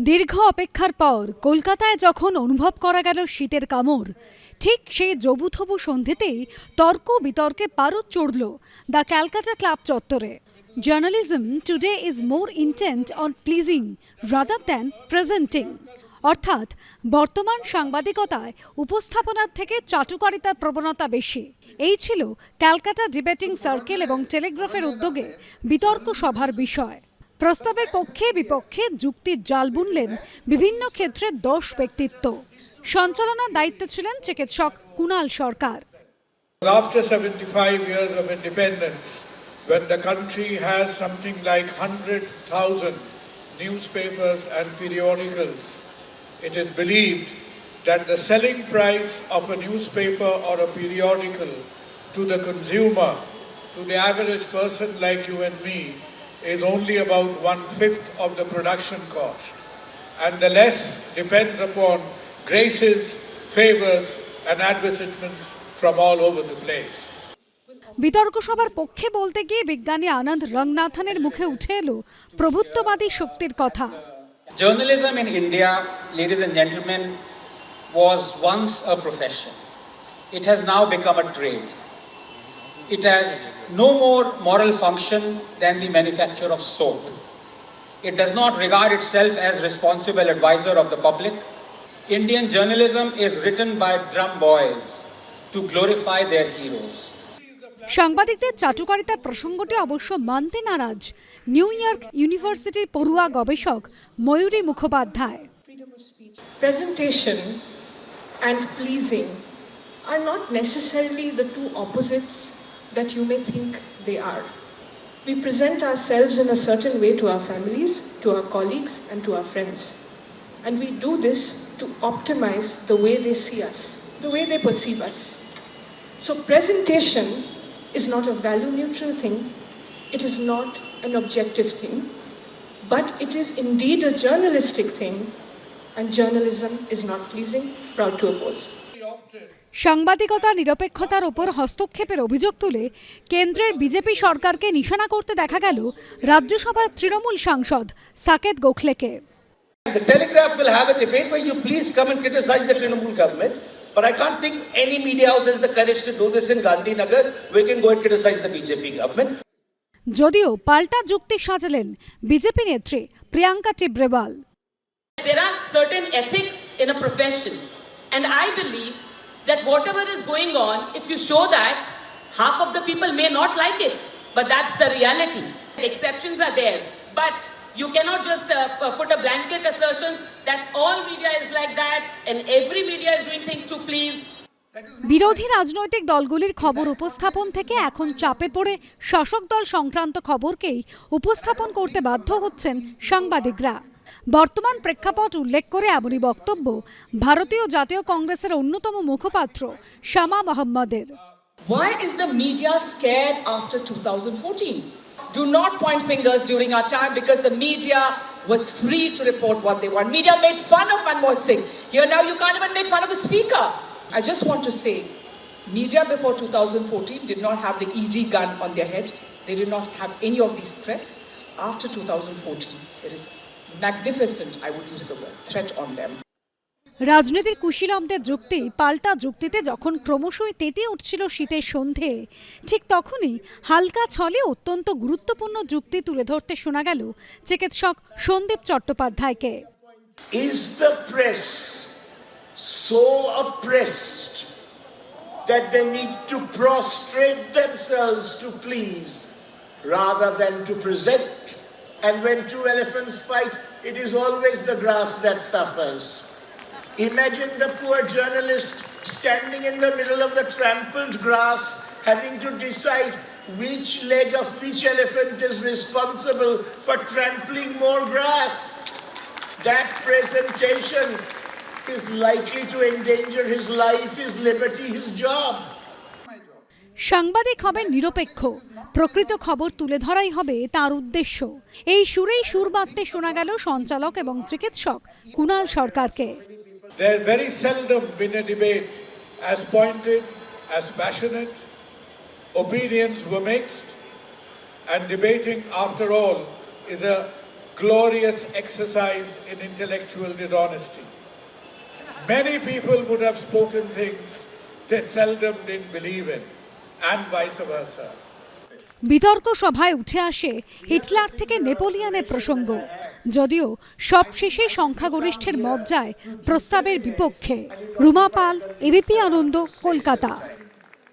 দীর্ঘ অপেক্ষার পর কলকাতায় যখন অনুভব করা গেল শীতের কামড়, ঠিক সেই জবুথবু সন্ধেতেই তর্ক বিতর্কে পারদ চড়ল দ্য ক্যালকাটা ক্লাব চত্বরে। Journalism today is more intent on pleasing rather than presenting. অর্থাৎ বর্তমান সাংবাদিকতায় উপস্থাপনার থেকে চাটুকারিতার প্রবণতা বেশি। এই ছিল ক্যালকাটা ডিবেটিং সার্কেল এবং টেলিগ্রাফের উদ্যোগে বিতর্ক সভার বিষয়। প্রস্তাবের পক্ষে বিপক্ষে যুক্তির জাল বুনলেন বিভিন্ন ক্ষেত্রে 10 ব্যক্তিত্ব। সঞ্চালনার দায়িত্বে ছিলেন চিকিৎসক কুণাল সরকার। After 75 years of independence, when the country has something like 100,000 newspapers and periodicals, it is believed that the selling price of a newspaper or a periodical to the consumer, to the average person like you and me, is only about 1/5 of the production cost, and the less depends upon graces, favors and advertisements from all over the place. বিতর্ক সভার পক্ষে বলতে গিয়ে বিজ্ঞানী আনন্দ রঙ্গনাথনের মুখে উঠে এলো প্রভুত্ববাদী শক্তির কথা। Journalism in India, ladies and gentlemen, was once a profession. It has now become a trade. It has no more moral function than the manufacture of soap. It does not regard itself as responsible advisor of the public. Indian journalism is written by drum boys to glorify their heroes. সাংবাদিকদের চাটুকারিতার প্রসঙ্গটি অবশ্য মানতে নারাজ new York ইউনিভার্সিটির পড়ুয়া গবেষক ময়ূরী Mukhopadhyay. Presentation and pleasing are not necessarily the two opposites that you may think they are. We present ourselves in a certain way to our families, to our colleagues and to our friends. And we do this to optimize the way they see us, the way they perceive us. So presentation is not a value neutral thing. It is not an objective thing, but it is indeed a journalistic thing, and journalism is not pleasing. Proud to oppose. সাংবাদিকতা নিরপেক্ষতার উপর হস্তক্ষেপের অভিযোগ তুলে কেন্দ্রের BJP সরকারকে নিশানা করতে দেখা গেল রাজ্যসভার তৃণমূল সাংসদ Saket গোখলেকে। The Telegraph will have a debate where you please come and criticize the Trinamool government, but I can't think any media house has the courage to do this in Gandhinagar. We can go and criticize the BJP government. যদিও পাল্টা যুক্তি সাজালেন BJP নেত্রী Priyanka Tibrewal. There are certain ethics in a profession, and I believe that whatever is going on, if you show that, half of the people may not like it, but that's the reality. Exceptions are there, but you cannot just put a blanket assertions that all media is like that and every media is doing things to please. বিরোধী রাজনৈতিক দলগুলির খবর উপস্থাপন থেকে এখন চাপে পড়ে শাসক দল সংক্রান্ত খবরকেই উপস্থাপন করতে বাধ্য হচ্ছেন সাংবাদিকরা। বর্তমান প্রেক্ষাপট উল্লেখ করে এমনই বক্তব্য ভারতীয় জাতীয় কংগ্রেসের অন্যতম মুখপাত্র শামা মোহাম্মদের। Why is the media scared after 2014? Do not point fingers during our time, because the media was free to report what they want. Media made fun of Manmohan Singh. Here now you can't even make fun of the speaker. I just want to say, media before 2014 did not have the ED gun on their head. They did not have any of these threats. After 2014, there is magnificent, I would use the word, threat on them. রাজনীতির কুশীলবদের যুক্তি পাল্টা যুক্তিতে যখন ক্রমশই তেতে উঠছিল শীতের সন্ধে, ঠিক তখনই হালকা ছলে অত্যন্ত গুরুত্বপূর্ণ যুক্তি তুলে ধরতে শোনা গেল চিকিৎসক Sandeep চট্টোপাধ্যায়কে। Is the press so oppressed that they need to prostrate themselves to please rather than to present? And when two elephants fight, it is always the grass that suffers. Imagine the poor journalist standing in the middle of the trampled grass, having to decide which leg of which elephant is responsible for trampling more grass. That presentation is likely to endanger his life, his liberty, his job. সাংবাদিক হবেন নিরপেক্ষ, প্রকৃত খবর তুলে ধরাই হবে তার উদ্দেশ্য। এই সুরেই সুর বাঁধতে শোনা গেল সঞ্চালক এবং চিকিৎসক কুণাল সরকারকে। There has very seldom been a debate as pointed, as passionate. Opinions were mixed, and debating, after all, is a glorious exercise in intellectual dishonesty. Many people would have spoken things they seldom didn't believe in, and vice versa. বিতর্ক সভায় উঠে আসে Hitler থেকে নেপোলিয়নের প্রসঙ্গ, যদিও সবশেষে সংখ্যাগরিষ্ঠের মত যায় প্রস্তাবের বিপক্ষে। রুমা পাল, এবিপি আনন্দ, কলকাতা।